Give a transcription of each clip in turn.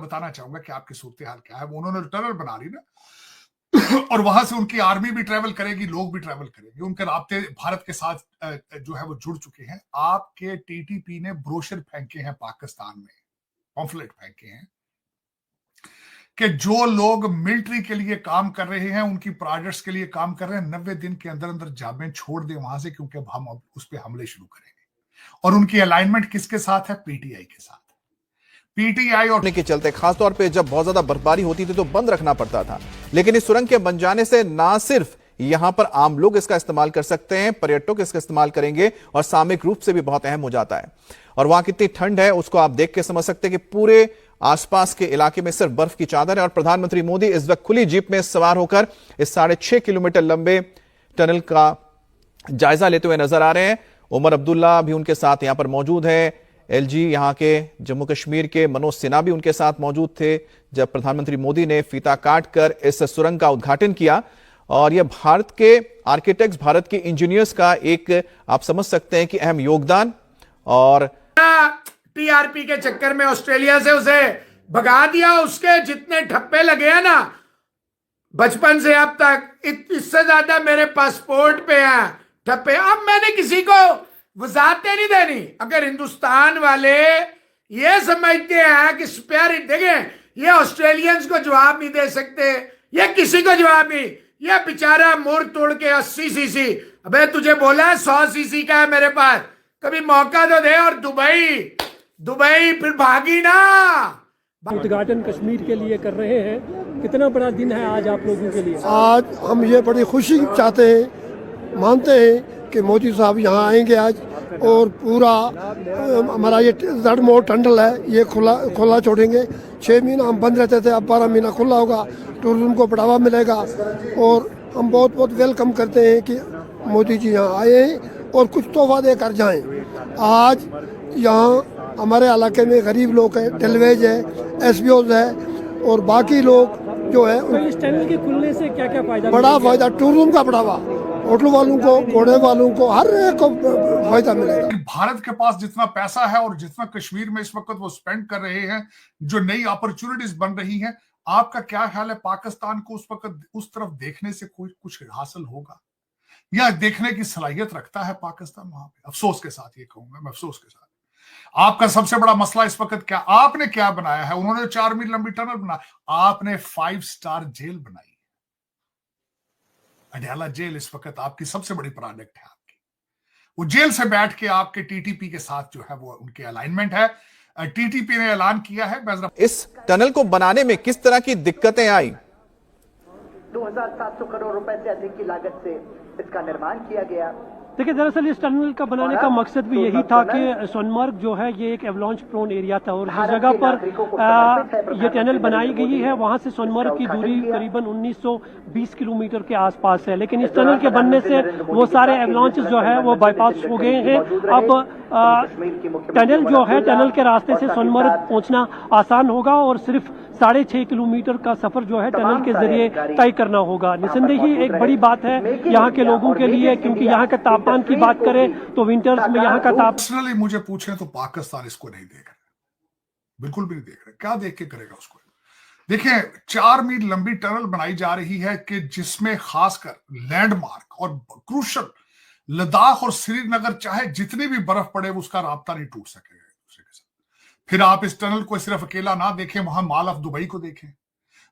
बताना चाहूंगा कि आपकी सूरत हाल क्या है। उन्होंने टनल बना ली ना, और वहां से उनकी आर्मी भी ट्रेवल करेगी, लोग भी ट्रेवल करेंगे, उनके राब्ते भारत के साथ जो है वो जुड़ चुके हैं। आपके टीटीपी ने ब्रोशर फेंके हैं पाकिस्तान में, पॉम्फलेट फेंके हैं कि जो लोग मिलिट्री के लिए काम कर रहे हैं, उनकी प्रोजेक्ट्स के लिए काम कर रहे हैं, 90 दिन के अंदर अंदर जाबें छोड़ दें वहां से, क्योंकि अब हम उस पर हमले शुरू करेंगे। और उनकी अलाइनमेंट किसके साथ है? पीटीआई के साथ। पीटीआई और के चलते खासतौर पे जब बहुत ज्यादा बर्फबारी होती थी तो बंद रखना पड़ता था, लेकिन इस सुरंग के बन जाने से ना सिर्फ यहां पर आम लोग इसका इस्तेमाल कर सकते हैं, पर्यटक इसका इस्तेमाल करेंगे और सामयिक रूप से भी बहुत अहम हो जाता है। और वहां कितनी ठंड है उसको आप देख के समझ सकते हैं कि पूरे आसपास के इलाके में सिर्फ बर्फ की चादर है। और प्रधानमंत्री मोदी इस वक्त खुली जीप में सवार होकर इस 6.5 किलोमीटर लंबे टनल का जायजा लेते हुए नजर आ रहे हैं। उमर अब्दुल्ला भी उनके साथ यहां पर मौजूद है। एलजी यहां के जम्मू कश्मीर के मनोज सिन्हा भी उनके साथ मौजूद थे जब प्रधानमंत्री मोदी ने फीता काटकर इस सुरंग का उद्घाटन किया। और यह भारत के आर्किटेक्ट्स, भारत के इंजीनियर्स का एक आप समझ सकते हैं कि अहम योगदान। और टीआरपी के चक्कर में ऑस्ट्रेलिया से उसे भगा दिया, उसके जितने ठप्पे लगे हैं ना बचपन से अब तक, इससे ज्यादा मेरे पासपोर्ट पे हैं ठप्पे। अब मैंने किसी को वजाहतें नहीं देनी। अगर हिंदुस्तान वाले ये समझते हैं कि स्पेयर, देखें ये ऑस्ट्रेलियंस को जवाब नहीं दे सकते, ये किसी को जवाब नहीं। ये बेचारा मुड़ तोड़ के 80 सीसी, अबे तुझे बोला है 100 सीसी का है मेरे पास, कभी मौका तो दे। और दुबई फिर भागी ना। उद्घाटन कश्मीर के लिए कर रहे हैं, कितना बड़ा दिन है आज आप लोगों के लिए? आज हम ये बड़ी खुशी चाहते हैं, मानते हैं कि मोदी साहब यहाँ आएंगे आज, और पूरा हमारा ये जड़मोड़ टनल है ये खुला छोड़ेंगे। 6 महीना हम बंद रहते थे, अब 12 महीना खुला होगा, टूरिज्म को बढ़ावा मिलेगा। और हम बहुत बहुत वेलकम करते हैं कि मोदी जी यहाँ आए हैं और कुछ तोहफा दे कर जाएँ। आज यहाँ हमारे इलाके में गरीब लोग हैं, टेलवेज है, एसबीओज है और बाकी लोग जो है। तो इस टनल के खुलने से क्या क्या फायदा? बड़ा फायदा, टूरिज्म का बढ़ावा, होटल वालों को, घोड़े वालों को, हर एक को फायदा मिलेगा। भारत के पास जितना पैसा है और जितना कश्मीर में इस वक्त वो स्पेंड कर रहे हैं, जो नई अपॉर्चुनिटीज बन रही हैं, आपका क्या ख्याल है पाकिस्तान को उस वक्त उस तरफ देखने से कोई कुछ हासिल होगा या देखने की सलाहियत रखता है पाकिस्तान वहां पे? अफसोस के साथ ये कहूंगा मैं, अफसोस के साथ। आपका सबसे बड़ा मसला इस वक्त क्या, आपने क्या बनाया है? उन्होंने 4 मील लंबी टनल बनाई, आपने 5 स्टार जेल बनाई। अडयाला जेल इस वक्त आपकी सबसे बड़ी प्रोडक्ट है आपकी। वो जेल से बैठ के आपके टीटीपी के साथ जो है वो उनके अलाइनमेंट है। टीटीपी ने ऐलान किया है। इस टनल को बनाने में किस तरह की दिक्कतें आई? 2700 करोड़ रुपए से अधिक की लागत से इसका निर्माण किया गया। देखिए, दरअसल इस टनल का बनाने का मकसद भी यही था कि सोनमर्ग जो है ये एक एवलांच प्रोन एरिया था और जिस जगह पर ये टनल बनाई गई है वहां से सोनमर्ग की दूरी करीबन 1920 किलोमीटर के आसपास है। लेकिन इस टनल के बनने से वो सारे एवलांचेस जो है वो बाईपास हो गए हैं। अब टनल जो है, टनल के रास्ते से सोनमर्ग पहुंचना आसान होगा और सिर्फ 6.5 किलोमीटर का सफर जो है टनल के जरिए तय करना होगा। निसंदेही एक बड़ी बात है यहाँ के लोगों के लिए, क्योंकि यहाँ का तापमान की बात करें तो विंटर्स में यहाँ का पर्सनली मुझे पूछे तो पाकिस्तान इसको नहीं देख रहा, बिल्कुल भी नहीं देख रहा। क्या देख के करेगा उसको? देखिए, 4 मील लंबी टनल बनाई जा रही है कि जिसमें खासकर लैंडमार्क और क्रूशल लद्दाख और श्रीनगर, चाहे जितनी भी बर्फ पड़े उसका राब्ता नहीं टूट सकेगा एक दूसरे के साथ। फिर आप इस टनल को सिर्फ अकेला ना देखें, वहां मॉल ऑफ दुबई को देखें,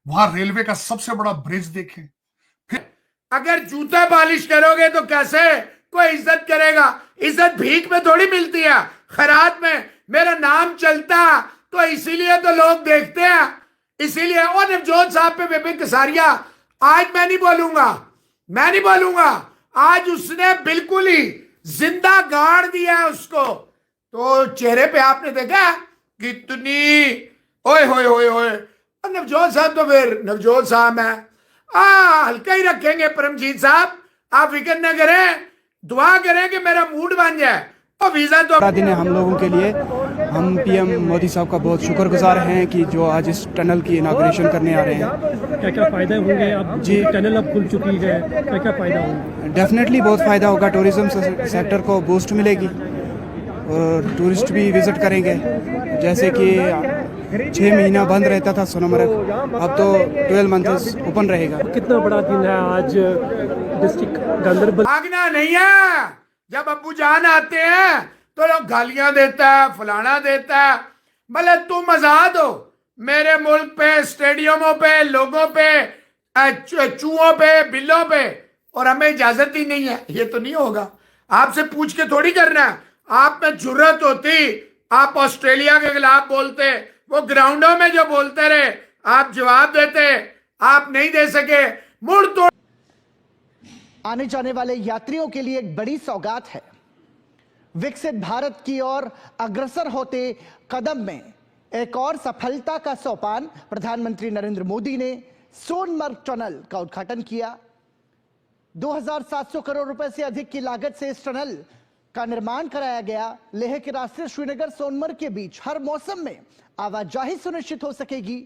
वहां रेलवे का सबसे बड़ा ब्रिज देखें। फिर अगर जूता पॉलिश करोगे तो कैसे कोई इज्जत करेगा? इज्जत भीख में थोड़ी मिलती है, खैरात में। मेरा नाम चलता तो इसीलिए तो लोग देखते हैं, इसीलिए। और नवजोत साहब पे विपिन कसारिया, आज मैं नहीं बोलूंगा। आज उसने बिल्कुल ही जिंदा गाड़ दिया है उसको। तो चेहरे पे आपने देखा कितनी ओए होए होए होए। नवजोत साहब तो फिर नवजोत साहब है, हल्का ही रखेंगे। परमजीत साहब, आप फिक्र न करें, दुआ करें कि मेरा मूड बन जाए। और वीजा तो बड़ा दिन है हम लोगों के लिए। हम पीएम मोदी साहब का बहुत शुक्रगुजार हैं कि जो आज इस टनल की इनॉग्रेशन करने आ रहे हैं। क्या क्या फायदे होंगे? अब जी टनल अब खुल चुकी है, क्या क्या फायदा होगा? डेफिनेटली बहुत फ़ायदा होगा। टूरिज्म सेक्टर को बूस्ट मिलेगी और टूरिस्ट भी विजिट करेंगे। जैसे कि 6 महीना बंद रहता था सोनमर्ग, अब तो 12 मंथ्स ओपन रहेगा। कितना बड़ा दिन है आज डिस्ट्रिक्ट गांधरबल। भागना नहीं है। जब अब्बू जान आते हैं तो लोग गालियां देता है, फलाना देता है। भले तुम आजाद हो, मेरे मुल्क पे, स्टेडियमों पे, लोगों पे, चूहों पे, बिल्लों पे, और हमें इजाजत ही नहीं है। ये तो नहीं होगा। आपसे पूछ के थोड़ी करना है। आप में जुर्रत होती, आप ऑस्ट्रेलिया के खिलाफ बोलते, वो ग्राउंडों में जो बोलते रहे, आप जवाब देते, आप नहीं दे सके। मुड़ तोड़ आने जाने वाले यात्रियों के लिए एक बड़ी सौगात है। विकसित भारत की ओर अग्रसर होते कदम में एक और सफलता का सोपान प्रधानमंत्री नरेंद्र मोदी ने सोनमर्ग टनल का उद्घाटन किया। 2700 करोड़ रुपए से अधिक की लागत से इस टनल का निर्माण कराया गया। लेह के रास्ते श्रीनगर सोनमर्ग के बीच हर मौसम में आवाजाही सुनिश्चित हो सकेगी।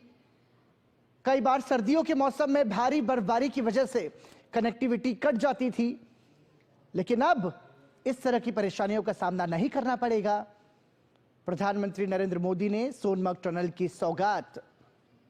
कई बार सर्दियों के मौसम में भारी बर्फबारी की वजह से कनेक्टिविटी कट जाती थी, लेकिन अब इस तरह की परेशानियों का सामना नहीं करना पड़ेगा। प्रधानमंत्री नरेंद्र मोदी ने सोनमर्ग टनल की सौगात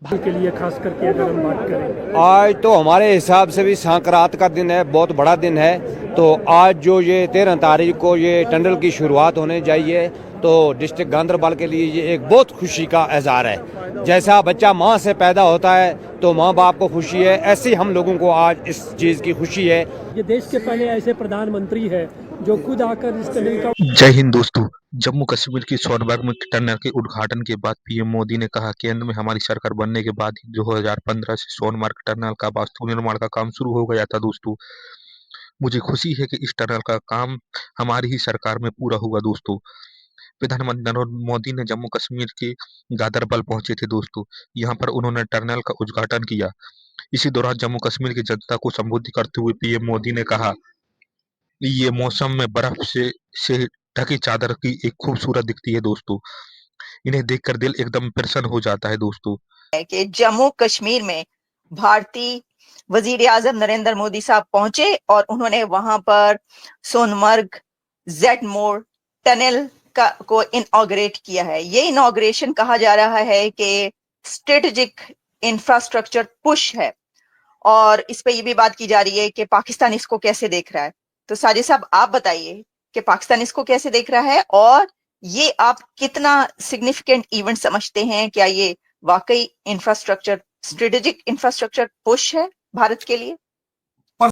के लिए खास करके अगर हम बात करें, आज तो हमारे हिसाब से भी संक्रांत का दिन है, बहुत बड़ा दिन है। तो आज जो ये 13 तारीख को ये टनल की शुरुआत होने चाहिए, तो डिस्ट्रिक्ट गांधरबल के लिए ये एक बहुत खुशी का इज़हार है। जैसा बच्चा माँ से पैदा होता है तो माँ बाप को खुशी है, ऐसी हम लोगों को आज इस चीज़ की खुशी है। ये देश के पहले ऐसे प्रधानमंत्री है जो खुद आकर इस टनल का। जय हिंद दोस्तों। जम्मू कश्मीर की सोनमर्ग में टनल के उद्घाटन के बाद पीएम मोदी ने कहा, केंद्र में हमारी सरकार बनने के बाद ही 2015 से सोनमर्ग टनल का वास्तु निर्माण का काम शुरू हो गया था। दोस्तों, मुझे खुशी है कि इस टनल का काम हमारी ही सरकार में पूरा हुआ। दोस्तों, प्रधानमंत्री नरेंद्र मोदी ने जम्मू कश्मीर के गांदरबल पहुंचे थे। दोस्तों, यहाँ पर उन्होंने टनल का उद्घाटन किया। इसी दौरान जम्मू कश्मीर की जनता को संबोधित करते हुए पीएम मोदी ने कहा, ये मौसम में बर्फ से ढकी चादर की एक खूबसूरत दिखती है। दोस्तों, इन्हें देखकर दिल एकदम प्रसन्न हो जाता है। दोस्तों, कि जम्मू कश्मीर में भारतीय वजीर आजम नरेंद्र मोदी साहब पहुंचे और उन्होंने वहां पर सोनमर्ग जेड मोड़ टनल को इनॉग्रेट किया है। ये इनॉग्रेशन कहा जा रहा है कि स्ट्रेटेजिक इंफ्रास्ट्रक्चर पुश है, और इस पे ये भी बात की जा रही है कि पाकिस्तान इसको कैसे देख रहा है। तो साजिद साहब, आप बताइए कि पाकिस्तान इसको कैसे देख रहा है, और ये आप कितना सिग्निफिकेंट इवेंट समझते हैं? क्या ये वाकई इंफ्रास्ट्रक्चर, स्ट्रेटेजिक इंफ्रास्ट्रक्चर पुश है भारत के लिए?